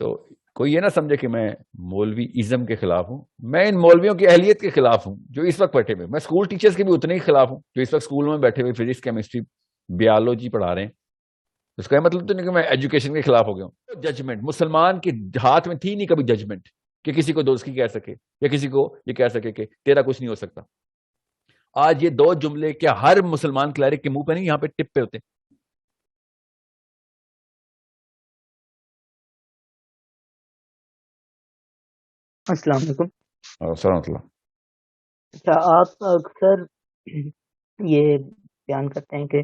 سو کوئی یہ نہ سمجھے کہ میں مولوی ازم کے خلاف ہوں. میں ان مولویوں کی اہلیت کے خلاف ہوں جو اس وقت بیٹھے ہوئے. میں اسکول ٹیچرز کے بھی اتنے ہی خلاف ہوں جو اس وقت اسکول میں بیٹھے ہوئے فزکس کیمسٹری بیالوجی پڑھا رہے ہیں. اس کا مطلب تو نہیں کہ میں ایجوکیشن کے خلاف ہو گیا ہوں. ججمنٹ مسلمان کے ہاتھ میں تھی نہیں کبھی ججمنٹ کہ کسی کو دوست کی کہہ سکے یا کسی کو یہ کہہ سکے کہ تیرا کچھ نہیں ہو سکتا. آج یہ دو جملے کیا ہر مسلمان کلیرک کے منہ پہ نہیں یہاں پہ ٹپ پہ ہوتے ہیں؟ السلام علیکم. سلامت اللہ. اچھا، آپ اکثر یہ بیان کرتے ہیں کہ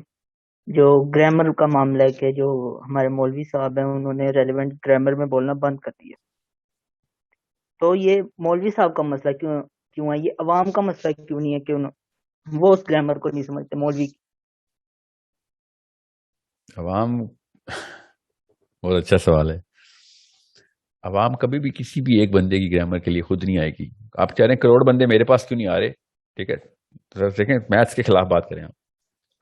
جو گرامر کا معاملہ ہے کہ جو ہمارے مولوی صاحب ہیں انہوں نے ریلیونٹ گرامر میں بولنا بند کر دیا. تو یہ مولوی صاحب کا مسئلہ کیوں ہے؟ یہ عوام کا مسئلہ کیوں نہیں ہے کہ وہ اس گرامر کو نہیں سمجھتے مولوی؟ عوام بہت اچھا سوال ہے. عوام کبھی بھی کسی بھی ایک بندے کی گرامر کے لیے خود نہیں آئے گی. آپ چاہ رہے ہیں کروڑ بندے میرے پاس کیوں نہیں آ رہے؟ ٹھیک ہے، دیکھیں میتھس کے خلاف بات کریں.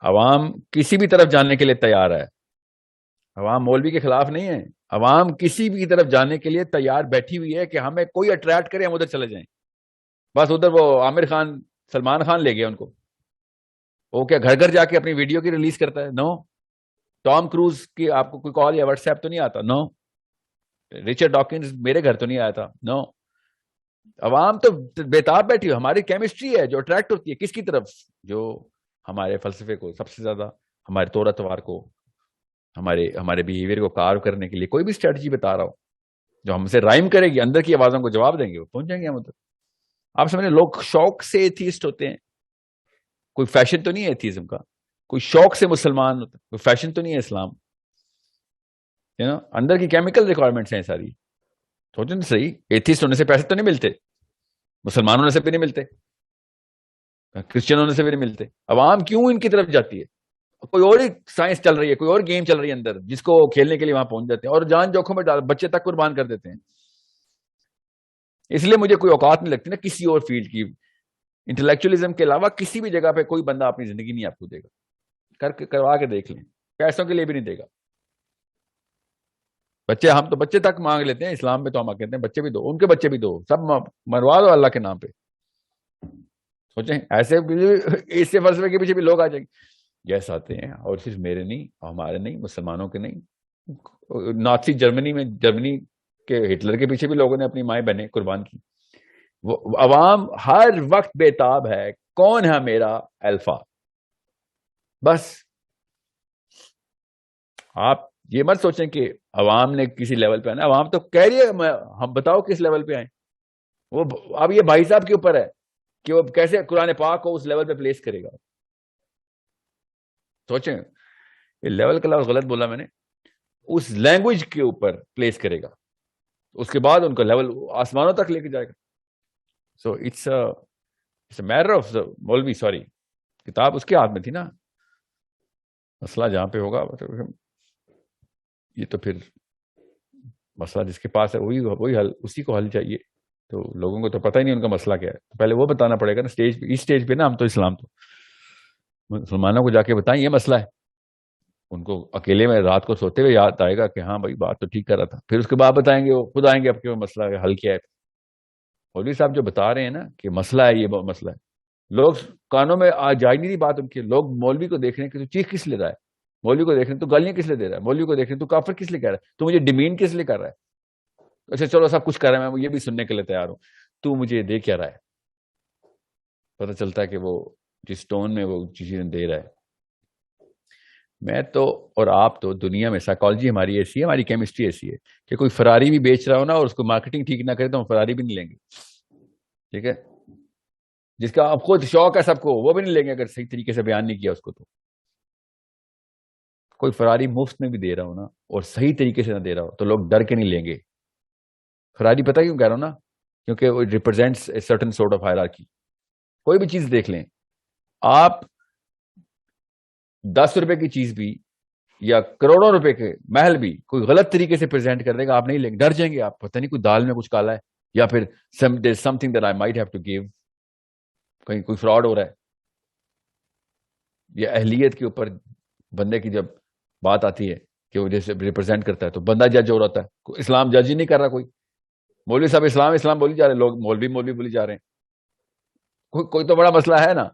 عوام کسی بھی طرف جانے کے لیے تیار ہے. عوام مولوی کے خلاف نہیں ہے. عوام کسی بھی طرف جانے کے لیے تیار بیٹھی ہوئی ہے کہ ہمیں کوئی اٹریکٹ کرے ہم ادھر چلے جائیں. بس ادھر وہ عامر خان سلمان خان لے گیا ان کو. وہ کیا گھر گھر جا کے اپنی ویڈیو کی ریلیز کرتا ہے؟ نو. ٹام کروز کی آپ کو کوئی کال یا واٹس ایپ تو نہیں آتا؟ نو. رچرڈ ڈاکنز میرے گھر تو نہیں آیا تھا؟ نو. عوام تو بےتاب بیٹھی ہو. ہماری کیمسٹری ہے جو اٹریکٹ ہوتی ہے کس کی طرف؟ جو ہمارے فلسفے کو سب سے زیادہ، ہمارے طور اتوار کو، ہمارے بیہیویئر کو کارو کرنے کے لیے کوئی بھی اسٹریٹجی بتا رہا ہو جو ہم سے رائم کرے گی، اندر کی آوازوں کو جواب دیں گے، وہ پہنچ جائیں گے ہم ادھر. آپ سمجھیں لوگ شوق سے ایتھیسٹ ہوتے ہیں. کوئی فیشن تو نہیں ہے ایتھیزم کا. کوئی شوق سے مسلمان ہوتا ہے. کوئی فیشن تو نہیں ہے اسلام. اندر کی کیمیکل ریکوائرمنٹس ہیں ساری. سوچیں تو صحیح، ایتھیسٹ ہونے سے پیسے تو نہیں ملتے، مسلمان ہونے سے بھی نہیں ملتے، کرسچن ہونے سے بھی نہیں ملتے. عوام کیوں ان کی طرف جاتی ہے؟ کوئی اور ہی سائنس چل رہی ہے، کوئی اور گیم چل رہی ہے اندر جس کو کھیلنے کے لیے وہاں پہنچ جاتے ہیں اور جان جوکھوں میں ڈال بچے تک قربان کر دیتے ہیں. اس لیے مجھے کوئی اوقات نہیں لگتی نا کسی اور فیلڈ کی. انٹلیکچولیزم کے علاوہ کسی بھی جگہ پہ کوئی بندہ اپنی زندگی نہیں آپ کو دے گا. کروا کے دیکھ لیں، پیسوں کے لیے بھی نہیں دے گا. بچے ہم تو بچے تک مانگ لیتے ہیں اسلام میں، تو ہم کہتے ہیں بچے بھی دو، ان کے بچے بھی دو، سب مروا دو اللہ کے نام پہ. سوچیں ایسے اس سے فلسفے کے پیچھے بھی لوگ آ جائیں گے. یس آتے ہیں، اور صرف میرے نہیں، ہمارے نہیں، مسلمانوں کے نہیں. نازی جرمنی کے ہٹلر کے پیچھے بھی لوگوں نے اپنی مائیں بہنیں قربان کی. وہ عوام ہر وقت بےتاب ہے کون ہے میرا الفا. بس آپ یہ مت سوچیں کہ عوام نے کسی لیول پہ آنا. عوام تو کہہ رہی ہے ہم بتاؤ کس لیول پہ آئیں. وہ اب یہ بھائی صاحب کے اوپر ہے کہ وہ کیسے قرآن پاک کو اس لیول پہ پلیس کرے گا. سوچیں یہ لیول کا لفظ غلط بولا میں نے، اس لینگویج کے اوپر پلیس کرے گا، اس کے بعد ان کا لیول آسمانوں تک لے کے جائے گا. So it's a matter of maulvi. Sorry, کتاب اس کے ہاتھ میں تھی نا. مسئلہ جہاں پہ ہوگا یہ تو پھر مسئلہ جس کے پاس ہے وہی حل، اسی کو حل چاہیے. تو لوگوں کو تو پتہ ہی نہیں ان کا مسئلہ کیا ہے. پہلے وہ بتانا پڑے گا نا اسٹیج پہ. اس اسٹیج پہ نا ہم تو اسلام تو مسلمانوں کو جا کے بتائیں یہ مسئلہ ہے. ان کو اکیلے میں رات کو سوتے ہوئے یاد آئے گا کہ ہاں بھائی بات تو ٹھیک کر رہا تھا. پھر اس کے بعد بتائیں گے، وہ خود آئیں گے اب کہ وہ مسئلہ حل کیا ہے. مولوی صاحب جو بتا رہے ہیں نا کہ مسئلہ ہے، یہ مسئلہ ہے، لوگ کانوں میں آ جائے نہیں رہی بات ان کی. لوگ مولوی کو دیکھ رہے ہیں کہ تو چیخ کس لے رہا ہے، مولوی کو دیکھ رہے ہیں تو گالیاں کس لیے دے رہا ہے، مولوی کو دیکھ رہے ہیں تو کافر کس لیے کہہ رہا ہے، تو مجھے ڈیمین کس لیے کر رہا ہے. اچھا چلو سب کچھ کر رہا ہے، میں یہ بھی سننے کے لیے تیار ہوں. تو مجھے دے کیا رہا ہے؟ پتہ چلتا ہے کہ وہ جس ٹون میں وہ چیزیں دے رہا ہے. میں تو اور آپ تو دنیا میں سائیکالوجی ہماری ایسی ہے، ہماری کیمسٹری ایسی ہے کہ کوئی فراری بھی بیچ رہا ہو نا اور اس کو مارکیٹنگ ٹھیک نہ کرے تو ہم فراری بھی نہیں لیں گے. ٹھیک ہے، جس کا اب خود شوق ہے سب کو وہ بھی نہیں لیں گے اگر صحیح طریقے سے بیان نہیں کیا اس کو. تو کوئی فراری مفت میں بھی دے رہا ہو نا اور صحیح طریقے سے نہ دے رہا ہو تو لوگ ڈر کے نہیں لیں گے. فراری پتہ کیوں کہہ رہا ہوں نا، کیونکہ وہ represents a certain sort of hierarchy. کوئی بھی چیز دیکھ لیں آپ، 10 روپے کی چیز بھی یا کروڑوں روپے کے محل بھی کوئی غلط طریقے سے پریزنٹ کر دے گا، آپ نہیں لیں گے، ڈر جائیں گے. آپ پتہ نہیں کوئی دال میں کچھ کالا ہے یا پھر something that I might have to give, کہیں کوئی فراڈ ہو رہا ہے. یہ اہلیت کے اوپر بندے کی جب بات آتی ہے کہ وہ جیسے ریپرزینٹ کرتا ہے, تو بندہ جج ہو رہا ہے. اسلام جج ہی نہیں کر رہا کوئی. مولوی صاحب اسلام اسلام بولی جا رہے ہیں, لوگ مولوی مولوی بولی جا رہے ہیں. کوئی تو بڑا مسئلہ ہے نا.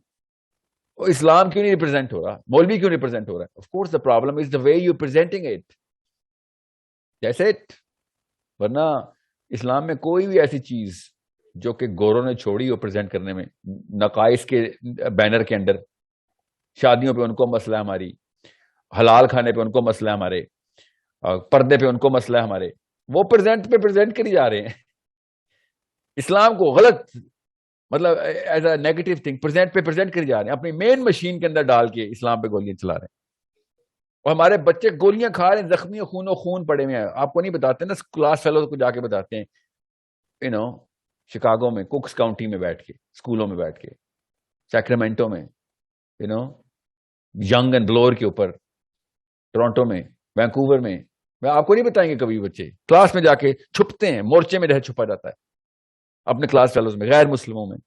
وہ اسلام کیوں نہیں ریپرزینٹ ہو رہا, مولوی کیوں ریپرزینٹ ہو رہا ہے؟ Of course the problem is the way you presenting it. That's it. ورنہ اسلام میں کوئی بھی ایسی چیز جو کہ گوروں نے چھوڑی ہو پریزنٹ کرنے میں, نقائص کے بینر کے اندر, شادیوں پہ ان کو مسئلہ ہے ہماری, حلال کھانے پہ ان کو مسئلہ ہے ہمارے, پردے پہ ان کو مسئلہ ہے ہمارے, وہ پریزنٹ کری جا رہے ہیں. اسلام کو غلط مطلب as a negative thing present کری جا رہے ہیں, اپنی مین مشین کے اندر ڈال کے اسلام پہ گولیاں چلا رہے ہیں. اور ہمارے بچے گولیاں کھا رہے ہیں, زخمی خون پڑے ہوئے ہیں. آپ کو نہیں بتاتے نا, کلاس فیلوز کو جا کے بتاتے ہیں, شکاگو میں, کوکس کاؤنٹی میں بیٹھ کے, اسکولوں میں بیٹھ کے, سیکرامنٹو میں, ینگ اینڈ بلور کے اوپر, ٹورانٹو میں, وینکوور میں. آپ کو نہیں بتائیں گے کبھی بچے کلاس میں جا کے چھپتے ہیں, مورچے میں رہ چھپا جاتا ہے اپنے کلاس فیلوز میں, غیر مسلموں میں.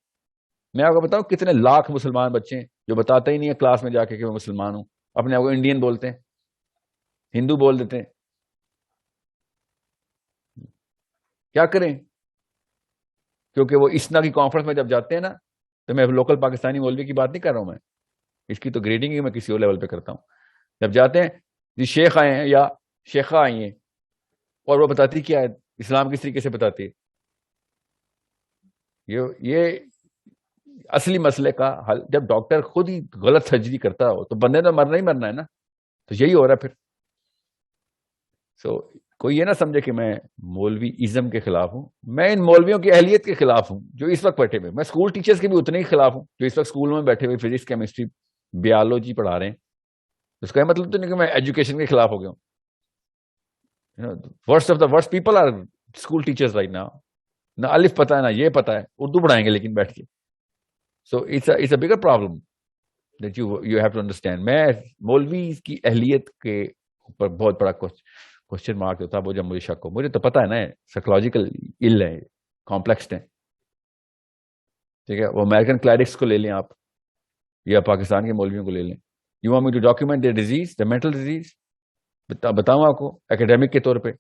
میں آپ کو بتاؤں کتنے لاکھ مسلمان بچے ہیں جو بتاتے ہی نہیں ہے کلاس میں جا کے کہ میں مسلمان ہوں, اپنے آپ کو انڈین بولتے ہیں, ہندو بول دیتے ہیں. کیا کریں؟ کیونکہ وہ اسنا کی کانفرنس میں جب جاتے ہیں نا, تو میں لوکل پاکستانی مولوی کی بات نہیں کر رہا ہوں, میں اس کی تو گریڈنگ ہی میں کسی اور لیول پہ کرتا ہوں. جب جاتے ہیں جی شیخ آئے ہیں یا شیخہ آئی ہیں, اور وہ بتاتی کیا ہے, اسلام کس طریقے سے بتاتی ہے. یہ اصلی مسئلے کا حل جب ڈاکٹر خود ہی غلط سرجری کرتا ہو تو بندے نے مرنا ہی مرنا ہے نا. تو یہی ہو رہا ہے پھر. سو کوئی یہ نہ سمجھے کہ میں مولوی ازم کے خلاف ہوں. میں ان مولویوں کی اہلیت کے خلاف ہوں جو اس وقت بیٹھے ہوئے. میں اسکول ٹیچرز کے بھی اتنے ہی خلاف ہوں جو اس وقت اسکولوں میں بیٹھے ہوئے فزکس کیمسٹری بیالوجی پڑھا رہے ہیں. اس کا مطلب تو نہیں کہ میں ایجوکیشن کے خلاف ہو گیا ہوں. Worst of the worst people are school teachers right now. نہ الف پتا ہے نہ یہ پتا ہے, اردو پڑھائیں گے لیکن بیٹھ کے. So it's a bigger problem that you have to understand. میں مولوی کی اہلیت کے اوپر بہت بڑا کوشچن مارک ہوتا ہے وہ جب مجھے شک ہو. مجھے تو پتا ہے نا سائیکولوجیکل ال ہے, کمپلیکس ہیں, ٹھیک ہے. وہ امریکن کلیرکس کو لے لیں آپ, یا پاکستان کے مولویوں کو لے لیں. You want me to document their disease, the mental disease, بتاؤں آپ کو اکیڈیمک کے طور پہ.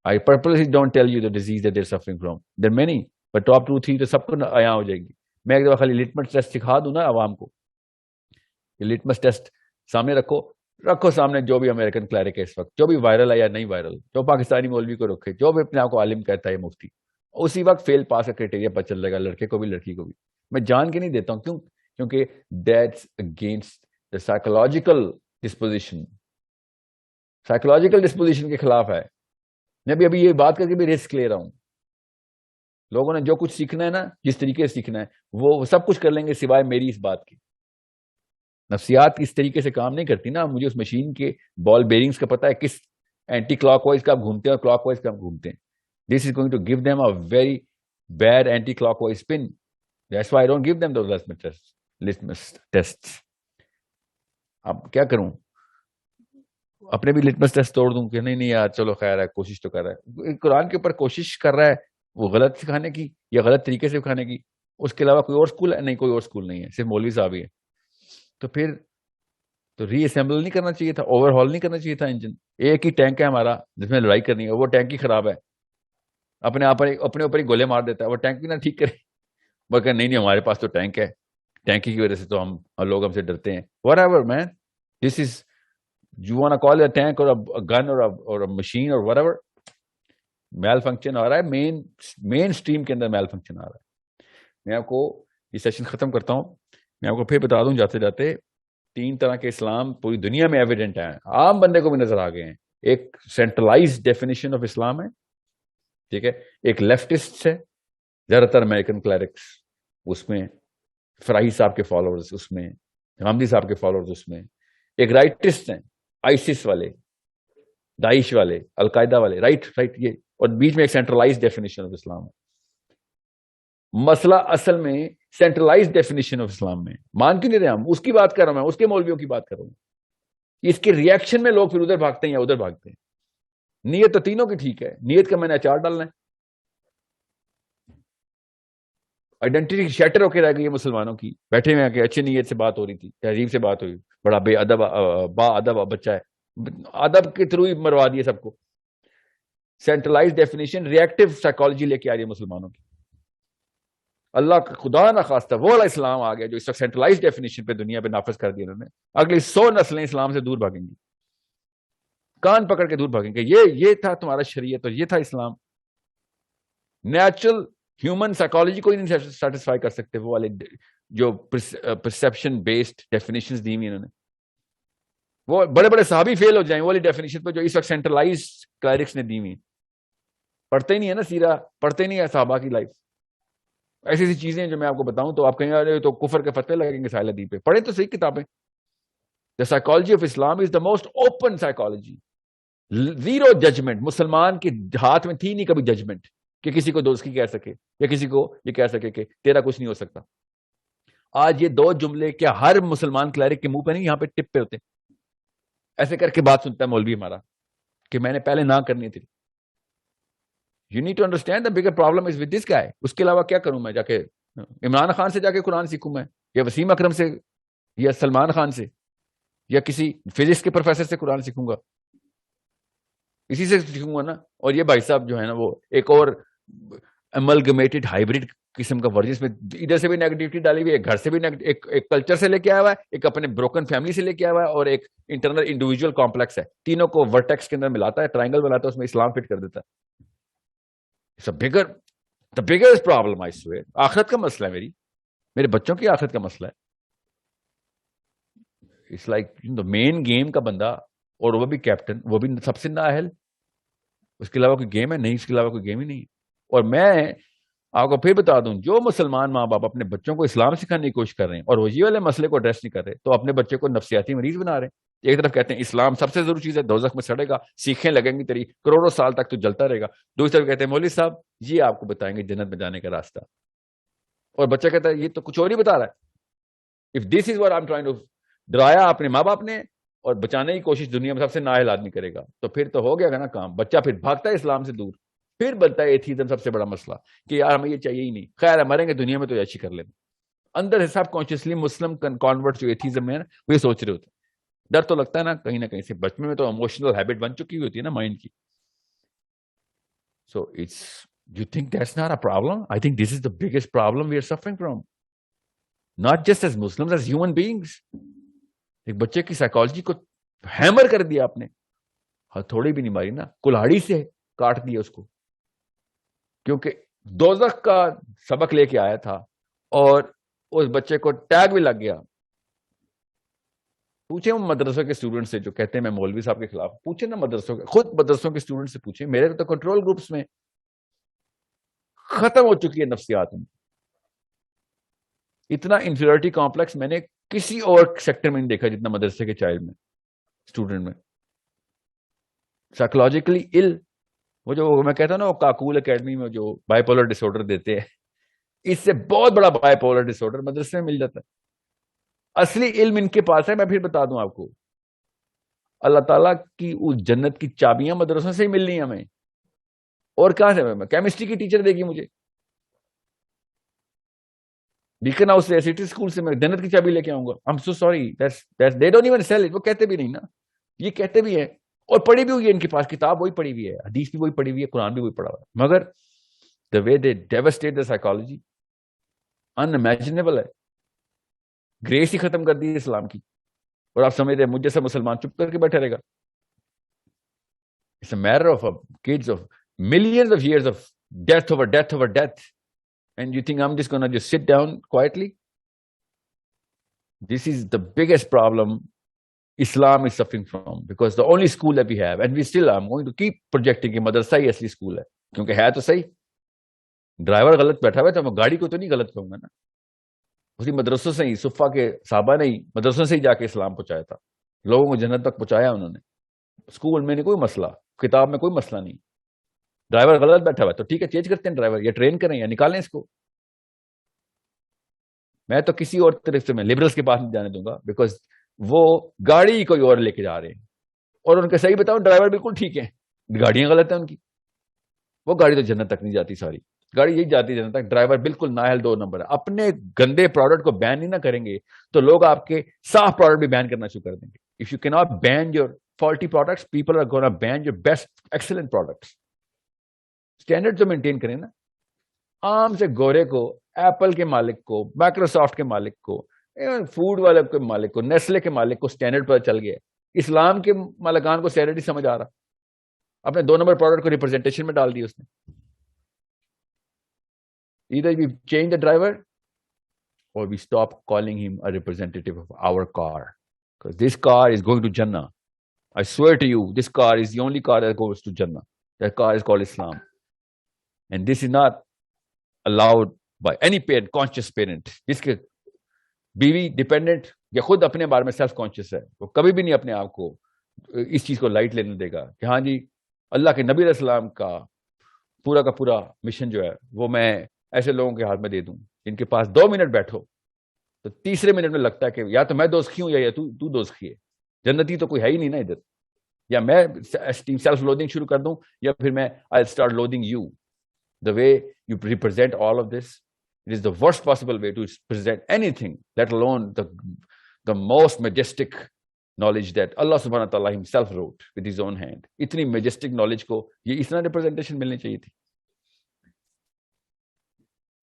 I purposely don't tell you the disease that they're suffering from. There are many, but top 2-3 تو سب کو آیا ہو جائے گی. میں ایک دفعہ خالی لٹمس ٹیسٹ سکھا دوں نا عوام کو, لٹمس ٹیسٹ سامنے رکھو سامنے, جو بھی امریکن کلیرک ہے اس وقت, جو بھی وائرل ہے یا نہیں وائرل, جو پاکستانی مولوی کو رکھے, جو بھی اپنے آپ کو عالم کہتا ہے مفتی, اسی وقت فیل پاس کا کرائٹیریا پتہ چل جائے گا, لڑکے کو بھی لڑکی کو بھی. میں جان کے نہیں دیتا ہوں, کیوں؟ کیونکہ that's against the psychological disposition. Psychological disposition کے خلاف ہے. میں بھی ابھی یہ بات کر کے بھی رسک لے رہا ہوں. لوگوں نے جو کچھ سیکھنا ہے نا, جس طریقے سے سیکھنا ہے, وہ سب کچھ کر لیں گے سوائے میری اس بات کی. نفسیات اس طریقے سے کام نہیں کرتی نا. مجھے اس مشین کے بال بیرنگز کا پتا ہے کس اینٹی کلاک وائز کا گھومتے ہیں اور کلاک وائز کا گھومتے ہیں. This is going to give them a very bad anticlockwise spin. That's why I don't give them those litmus tests. اب کیا کروں, اپنے بھی لٹمس ٹیسٹ توڑ دوں کہ نہیں یار چلو خیر ہے, کوشش تو کر رہا ہے. قرآن کے اوپر کوشش کر رہا ہے وہ غلط سکھانے کی یا غلط طریقے سے سکھانے کی. اس کے علاوہ کوئی اور اسکول ہے؟ نہیں, کوئی اور اسکول نہیں ہے, صرف مولوی صاحب ہی ہے. تو پھر تو ری اسمبل نہیں کرنا چاہیے تھا, اوور ہال نہیں کرنا چاہیے تھا انجن. ایک ہی ٹینک ہے ہمارا جس میں لڑائی کرنی ہے, وہ ٹینک ہی خراب ہے, اپنے اوپر ہی گولے مار دیتا ہے. وہ ٹینک بھی نہ ٹھیک کرے, وہ کہ نہیں ہمارے پاس تو ٹینک ہے, ٹینک کی وجہ سے تو ہم لوگ ہم سے ڈرتے ہیں. Whatever man, this is you want to call it a tank or a gun or a machine or whatever, malfunction آ رہا ہے, مین اسٹریم کے اندر میل فنکشن آ رہا ہے. میں آپ کو یہ سیشن ختم کرتا ہوں. میں آپ کو پھر بتا دوں جاتے جاتے, 3 طرح کے اسلام پوری دنیا میں ایویڈنٹ ہیں, عام بندے کو بھی نظر آ گئے ہیں. ایک سینٹرلائز ڈیفینیشن آف اسلام ہے, ٹھیک ہے. ایک لیفٹسٹ ہے, زیادہ تر امریکن کلیرکس اس میں, فراہی صاحب کے فالوورز اس میں, غامدی صاحب کے فالوورز اس میں. ایک رائٹسٹ ہیں, آئسس والے, داعش والے, القاعدہ والے, رائٹ یہ. اور بیچ میں ایک سینٹرلائز ڈیفینیشن آف اسلام ہے. مسئلہ اصل میں سینٹرلائز ڈیفینیشن آف اسلام میں مان کیوں نہیں رہے ہم؟ اس کی بات کر رہا ہوں میں, اس کے مولویوں کی بات کر رہا ہوں. اس کے ریئیکشن میں لوگ پھر ادھر بھاگتے ہیں یا ادھر بھاگتے ہیں. نیت تو تینوں کی ٹھیک ہے, نیت کا میں نے اچار ڈالنا ہے. آئیڈینٹی شیٹر ہو کے رہ گئی ہے مسلمانوں کی, بیٹھے ہوئے ہیں کہ اچھی نیت سے بات ہو رہی تھی, تہذیب سے بات ہوئی, بڑا بے ادب با ادب بچہ ہے, ادب کے تھرو ہی مروا دیے سب کو. سینٹرلائز ڈیفینیشن ریئیکٹو سائیکالوجی لے کے آ رہی ہے مسلمانوں کی. اللہ کا خدا نہ خواستہ وہ والا اسلام آ گیا جو اس وقت سینٹرلائز ڈیفینیشن پہ دنیا پہ نافذ کر دیا انہوں نے. اگلی 100 نسلیں اسلام سے دور بھاگیں گی, کان پکڑ کے دور بھاگیں گے. یہ تھا تمہارا شریعت اور یہ تھا اسلام. نیچرل ہیومن سائیکالوجی کو ہی نہیں سیٹسفائی کر سکتے وہ والے جو پرسپشن بیسڈ ڈیفینیشنز دی ہوئی انہوں نے. وہ بڑے بڑے صحابی فیل ہو جائیں وہ والی ڈیفینیشن پہ جو اس وقت سینٹرلائز کلریکس نے دی ہوئی. پڑھتے ہی نہیں ہے نا سیرہ, پڑھتے ہی نہیں ہے صحابہ کی لائف. ایسی ایسی چیزیں جو میں آپ کو بتاؤں تو آپ کہیں ارے تو کفر کے فتوے لگیں گے ساحل ادیب پہ. پڑھیں تو صحیح کتابیں. The psychology of Islam is the most open psychology. Zero judgement. مسلمان کے ہاتھ میں تھی نہیں کبھی ججمنٹ کہ کسی کو دوست کی کہہ سکے یا کسی کو یہ کہہ سکے کہ تیرا کچھ نہیں ہو سکتا. آج یہ 2 جملے کیا ہر مسلمان کلیرک کے منہ پہ نہیں, یہاں پہ ٹپ پہ ہوتے ایسے کر کے بات سنتا ہے مولوی ہمارا کہ میں نے پہلے نہ کرنی تھی. You need to understand the bigger problem is with this guy. اس کے علاوہ کیا کروں میں؟ جا کے عمران خان سے جا کے قرآن سیکھوں میں, یا وسیم اکرم سے, یا سلمان خان سے, یا کسی فزکس کے پروفیسر سے قرآن سیکھوں گا؟ اسی سے سیکھوں گا نا. اور یہ بھائی صاحب جو ہے نا وہ ایک اور املگمیٹڈ ہائیبریڈ قسم کا ورزش میں ادھر سے بھی نیگیٹیوٹی ڈالی ہوئی ہے, گھر سے بھی ایک کلچر سے لے کے آیا ہوا ہے, ایک اپنے بروکن فیملی سے لے کے آیا ہوا ہے, اور ایک انٹرنل انڈیویجول کمپلیکس ہے. تینوں کو ورٹیکس کے اندر ملاتا ہے, ٹرائنگل بناتا ہے, اس میں اسلام فٹ کر دیتا ہے. the biggest problem I swear. آخرت کا مسئلہ ہے, میرے بچوں کی آخرت کا مسئلہ ہے. It's like مین گیم کا بندہ, اور وہ بھی کیپٹن, وہ بھی سب سے نااہل. اس کے علاوہ کوئی گیم ہے نہیں, اس کے علاوہ کوئی گیم ہی نہیں. اور میں آپ کو پھر بتا دوں, جو مسلمان ماں باپ اپنے بچوں کو اسلام سکھانے کی کوشش کر رہے ہیں اور وہ یہ والے مسئلے کو ایڈریس نہیں کر رہے, تو اپنے بچے کو نفسیاتی مریض بنا رہے ہیں. ایک طرف کہتے ہیں اسلام سب سے ضروری چیز ہے, دوزخ میں سڑے گا, سیکھیں لگیں گی تیری, کروڑوں سال تک تو جلتا رہے گا. دوسری طرف کہتے ہیں مولوی صاحب یہ آپ کو بتائیں گے جنت میں جانے کا راستہ, اور بچہ کہتا ہے یہ تو کچھ اور ہی بتا رہا ہے. If this is what I am trying to, ڈرایا اپنے ماں باپ نے, اور بچانے کی کوشش دنیا میں سب سے نااہل آدمی کرے گا, تو پھر تو ہو گیا نا کام. بچہ پھر بھاگتا ہے اسلام سے دور, پھر بنتا ہے ایتھیزم سب سے بڑا مسئلہ کہ یار ہمیں یہ چاہیے ہی نہیں, خیر ہے مریں گے دنیا میں تو ایسی کر لیتے. اندر سے سب کانشیسلی مسلم کانورٹ جو ایتھیزم میں ہے نا وہ یہ سوچ رہے ہوتے ہیں. ڈر تو لگتا ہے نا کہیں نہ کہیں سے, بچپن میں تو ایموشنل ہیبٹ بن چکی ہوتی ہے نا مائنڈ کی. So it's, you think that's not a problem. I think this is the biggest problem we are suffering from, not just as Muslims, as human beings. ایک بچے کی سائیکالوجی کو ہیمر کر دیا آپ نے, تھوڑی بھی نہیں ماری نا, کلہاڑی سے کاٹ دیا اس کو, کیونکہ دوزخ کا سبق لے کے آیا تھا اور اس بچے کو ٹیگ بھی لگ گیا. پوچھیں وہ مدرسوں کے اسٹوڈنٹ سے جو کہتے ہیں میں مولوی صاحب کے خلاف, پوچھیں نا مدرسوں کے, خود مدرسوں کے اسٹوڈنٹ سے پوچھیں. میرے تو کنٹرول گروپس میں ختم ہو چکی ہے نفسیات میں. اتنا انفیریٹی کمپلیکس میں نے کسی اور سیکٹر میں نہیں دیکھا جتنا مدرسے کے چائلڈ میں, اسٹوڈنٹ میں. سائیکولوجیکلی ال, وہ جو میں کہتا ہوں نا وہ کاکول اکیڈمی میں جو بائی پولر ڈس آرڈر دیتے ہیں, اس سے بہت بڑا بائی پولر ڈس آرڈر مدرسے میں مل جاتا ہے. اصلی علم ان کے پاس ہے. میں پھر بتا دوں آپ کو, اللہ تعالیٰ کی اس جنت کی چابیاں مدرسوں سے ہی ملنی ہیں ہمیں, اور کہاں سے؟ کیمسٹری کی ٹیچر دے گی مجھے, بیکن ہاؤس سے, سٹی اسکول سے میں جنت کی چابی لے کے آؤں گا. I'm so sorry, they don't even sell it. وہ کہتے بھی نہیں نا, یہ کہتے بھی ہیں اور پڑھی بھی ہوئی ہے ان کے پاس, کتاب وہی پڑھی ہوئی ہے, حدیث بھی وہی پڑھی ہوئی ہے, قرآن بھی وہی پڑھا ہوا ہے, مگر the way they devastate the psychology unimaginable ہے. گریس ہی ختم کر دی اسلام کی, اور آپ سمجھ رہے ہیں مجھ جیسا مسلمان چپ کر کے بیٹھے رہے گا. It's a matter of kids of millions of years of death over death over death, and you think I'm just going to just sit down quietly? This is the biggest problem Islam is suffering from, because the only school that we have, and we still are going to keep projecting کہ مدرسہ ہی اصلی school ہے, کیونکہ ہے تو صحیح. Driver غلط بیٹھا ہوا ہے تو میں گاڑی کو تو نہیں غلط کہوں گا نا. اسی مدرسوں سے ہی صفا کے صحابہ نے ہی مدرسوں سے ہی جا کے اسلام پہنچایا تھا, لوگوں کو جنت تک پہنچایا انہوں نے. اسکول میں نہیں کوئی مسئلہ, کتاب میں کوئی مسئلہ نہیں. ڈرائیور غلط بیٹھا ہوا ہے تو ٹھیک ہے چینج کرتے ہیں ڈرائیور, یا ٹرین کریں یا نکالیں اس کو. میں تو کسی اور طرف سے میں لبرلس کے پاس نہیں جانے دوں گا, بیکاز وہ گاڑی کوئی اور لے کے جا رہے ہیں, اور ان کے صحیح بتاؤں ڈرائیور بالکل ٹھیک ہے, گاڑیاں غلط ہیں ان کی. وہ گاڑی تو جنت تک نہیں جاتی, ساری گاڑی یہی جاتی ہے جنت تک, ڈرائیور بالکل نااہل 2 نمبر ہے. اپنے گندے پروڈکٹ کو بین نہیں نہ کریں گے تو لوگ آپ کے صاف پروڈکٹ بھی بین کرنا شروع کر دیں گے. اف یو کی not been your faulty products, people are gonna ban your best excellent products. Standard تو maintain کریں نا. عام سے گورے کو, ایپل کے مالک کو, مائکروسافٹ کے مالک کو, فوڈ والے کے مالک کو, نیسلے کے مالک کو اسٹینڈرڈ پتہ چل گیا. اسلام کے مالکان کو اسٹینڈرڈ ہی سمجھ آ رہا, اپنے 2 نمبر پروڈکٹ کو ریپرزنٹیشن میں ڈال دی اس نے. Either we change the driver or we stop calling him a representative of our car, because this car is going to Jannah. I swear to you, this car is the only car that goes to Jannah. That car is called Islam, and this is not allowed by any parent, conscious parent. جس کے بیوی dependent یا خود اپنے بارے میں self conscious ہے, وہ کبھی بھی نہیں اپنے آپ کو اس چیز کو لائٹ لینے دے گا کہ ہاں جی اللہ کے نبی علیہ السلام کا پورا مشن جو ہے وہ میں ایسے لوگوں کے ہاتھ میں دے دوں جن کے پاس 2 منٹ بیٹھو تو تیسرے منٹ میں لگتا ہے کہ یا تو میں دوزخی ہوں یا تو دوزخی ہے, جنتی تو کوئی ہے ہی نہیں نا ادھر. یا میں سیلف لودنگ شروع کر دوں یا پھر میں I'll start loathing you. The way you represent all of this, it is the worst possible way to present anything, let alone the most majestic knowledge that Allah subhanahu wa ta'ala himself wrote with his own hand. اتنی majestic knowledge کو یہ اس طرح representation ملنی چاہیے تھی.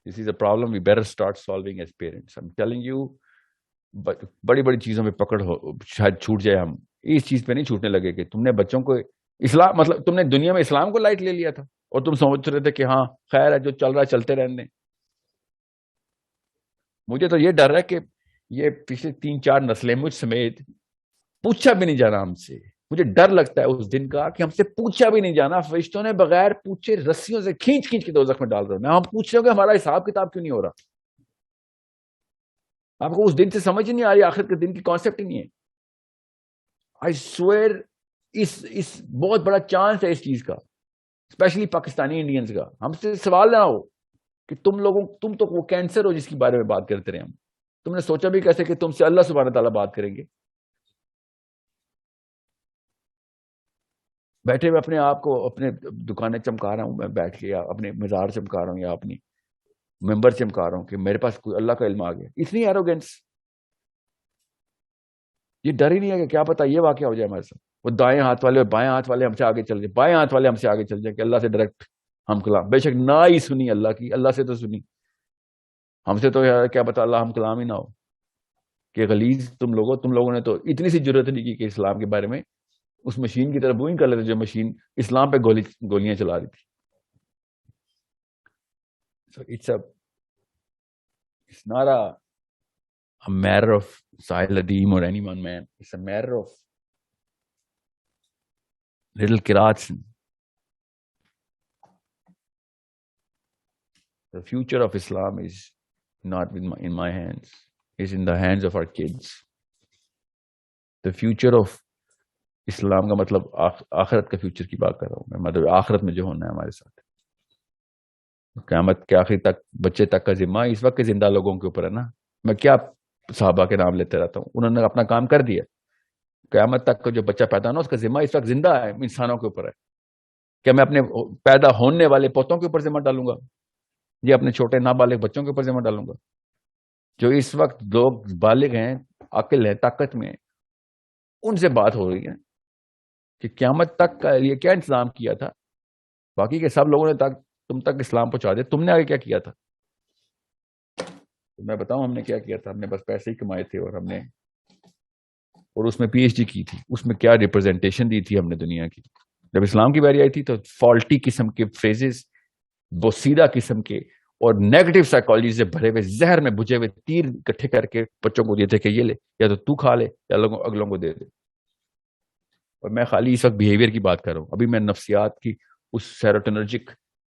This is a problem we better start solving as parents. I'm telling you, بڑی بڑی چیزوں پہ پکڑ ہو شاید چھوٹ جائے, ہم اس چیز پہ نہیں چھوٹنے لگے کہ تم نے بچوں کو اسلام, مطلب تم نے دنیا میں اسلام کو لائٹ لے لیا تھا اور تم سمجھ رہے تھے کہ ہاں خیر ہے جو چل رہا ہے چلتے رہنے. مجھے تو یہ ڈر ہے کہ یہ پچھلے 3-4 نسلیں مجھ سمیت پوچھا بھی نہیں جانا ہم سے. مجھے ڈر لگتا ہے اس دن کا کہ ہم سے پوچھا بھی نہیں جانا, فرشتوں نے بغیر پوچھے رسیوں سے کھینچ کے دوزخ میں ڈال رہے ہیں. ہم پوچھ رہے ہو کہ ہمارا حساب کتاب کیوں نہیں ہو رہا. آپ کو اس دن سے سمجھ ہی نہیں آ رہی, آخرت کے دن کی کانسیپٹ ہی نہیں ہے. آئی سویئر اس بہت بڑا چانس ہے اس چیز کا, اسپیشلی پاکستانی انڈینز کا. ہم سے سوال نہ ہو کہ تم تو وہ کینسر ہو جس کے بارے میں بات کرتے رہے. تم نے سوچا بھی کیسے کہ تم سے اللہ سبحانہ تعالیٰ بات کریں گے. بیٹھے ہوئے اپنے آپ کو اپنے دکانیں چمکا رہا ہوں میں بیٹھ کے, یا اپنے مزار چمکا رہا ہوں, یا اپنی ممبر چمکا رہا ہوں کہ میرے پاس کوئی اللہ کا علم آ گیا. اتنی ایروگینس, یہ ڈر ہی نہیں ہے کہ کیا پتا یہ واقعہ ہو جائے ہمارے ساتھ. وہ دائیں ہاتھ والے اور بائیں ہاتھ والے ہم سے آگے چل جائیں, بائیں ہاتھ والے ہم سے آگے چل جائیں کہ اللہ سے ڈائریکٹ ہم کلام, بے شک نہ ہی سنی اللہ کی, اللہ سے تو سنی, ہم سے تو یار کیا پتا اللہ ہم کلام ہی نہ ہو. کہ غلیظ تم لوگوں نے تو اتنی سی ضرورت نہیں کی کہ اسلام کے بارے میں اس مشین کی طرف بوئنگ کر لیتے جو مشین اسلام پہ گولیاں چلا رہی تھی. So it's not a matter of Sahil Adim or any one man. It's a matter of little Kirats. The future of Islam is not in my hands. It's in the hands of our kids. The future of اسلام کا مطلب آخرت کا future کی بات کر رہا ہوں میں, مطلب آخرت میں جو ہونا ہے ہمارے ساتھ, قیامت کے آخر تک بچے تک کا ذمہ اس وقت کے زندہ لوگوں کے اوپر ہے نا. میں کیا صحابہ کے نام لیتے رہتا ہوں, انہوں نے اپنا کام کر دیا. قیامت تک کا جو بچہ پیدا ہونا اس کا ذمہ اس وقت زندہ ہے انسانوں کے اوپر ہے. کیا میں اپنے پیدا ہونے والے پوتوں کے اوپر ذمہ ڈالوں گا یا اپنے چھوٹے نابالغ بچوں کے اوپر ذمہ ڈالوں گا؟ جو اس وقت لوگ بالغ ہیں, عقل ہے, طاقت میں, ان سے بات ہو رہی ہے کہ قیامت تک کا لیے کیا انتظام کیا تھا. باقی کے سب لوگوں نے تم تک اسلام پہنچا دیا, تم نے آگے کیا کیا تھا؟ تو میں بتاؤں ہم نے کیا کیا تھا. ہم نے بس پیسے ہی کمائے تھے اور اس میں پی ایچ ڈی کی تھی. اس میں کیا ریپرزنٹیشن دی تھی ہم نے دنیا کی. جب اسلام کی باری آئی تھی تو فالٹی قسم کے فریزز, بوسیدہ قسم کے اور نیگیٹو سائیکالوجی سے بھرے ہوئے زہر میں بجھے ہوئے تیر اکٹھے کر کے بچوں کو دیے تھے کہ یہ لے, یا تو کھا لے یا اگلوں کو دے دے. اور میں خالی اس وقت بیہیویئر کی بات کر رہا ہوں. ابھی میں نفسیات کی اس سیروٹونرجک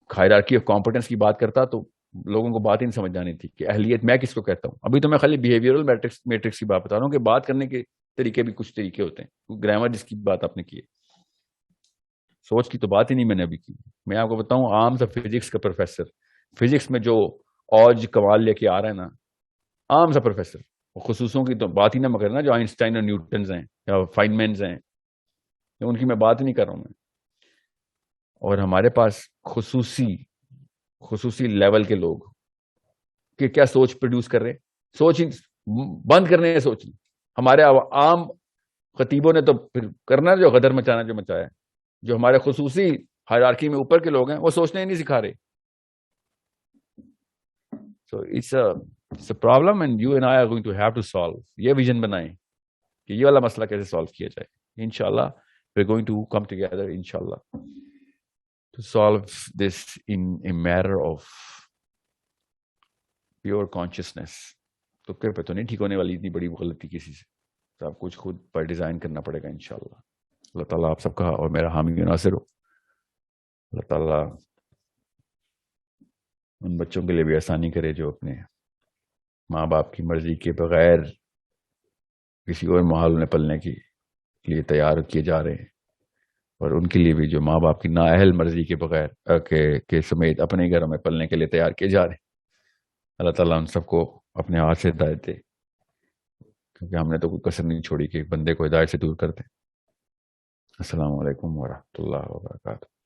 ہائرارکی آف کمپٹنس کی بات کرتا تو لوگوں کو بات ہی نہیں سمجھ جانی تھی کہ اہلیت میں کس کو کہتا ہوں. ابھی تو میں خالی بیہیویئرل میٹرکس کی بات بتا رہا ہوں کہ بات کرنے کے طریقے بھی کچھ طریقے ہوتے ہیں. گرامر جس کی بات آپ نے کی ہے, سوچ کی تو بات ہی نہیں میں نے ابھی کی. میں آپ کو بتاؤں عام سا فزکس کا پروفیسر, فزکس میں جو اوج کمال لے کے آ رہا ہے نا, عام سا پروفیسر, خصوصوں کی تو بات ہی نہ مگر نا, جو آئنسٹائن اور نیوٹنز ہیں یا فائنمینز ہیں, ان کی میں بات نہیں کر رہا ہوں میں. اور ہمارے پاس خصوصی لیول کے لوگ کہ کیا سوچ پروڈیوس کر رہے ہیں, سوچ ہی بند کرنے ہیں سوچ. ہمارے عام خطیبوں نے تو پھر کرنا جو غدر مچانا جو مچایا ہے. جو ہمارے خصوصی ہائرارکی میں اوپر کے لوگ ہیں وہ سوچنے ہی نہیں سکھا رہے. So it's a problem and you and I are going to have to solve. یہ ویژن بنائیں کہ یہ والا مسئلہ کیسے سالو کیا جائے. انشاءاللہ we're going to come together inshallah to solve this in a matter of pure consciousness. تو پھر تو نہیں ٹھیک ہونے والی اتنی بڑی غلطی کسی سے. سب کچھ خود پر ڈیزائن کرنا پڑے گا انشاءاللہ. اللہ تعالیٰ آپ سب کا اور میرا حامی و ناصر ہو. اللہ تعالیٰ ان بچوں کے لیے بھی آسانی کرے جو اپنے ماں باپ کی مرضی کے بغیر کسی اور ماحول میں پلنے کے لیے تیار کیے جا رہے ہیں, اور ان کے لیے بھی جو ماں باپ کی نااہل مرضی کے بغیر کے سمیت اپنے گھروں میں پلنے کے لیے تیار کیے جا رہے ہیں. اللہ تعالیٰ ان سب کو اپنے ہاتھ سے ہدایت دے, کیونکہ ہم نے تو کوئی کسر نہیں چھوڑی کہ بندے کو ہدایت سے دور کر دیں. السلام علیکم ورحمۃ اللہ وبرکاتہ.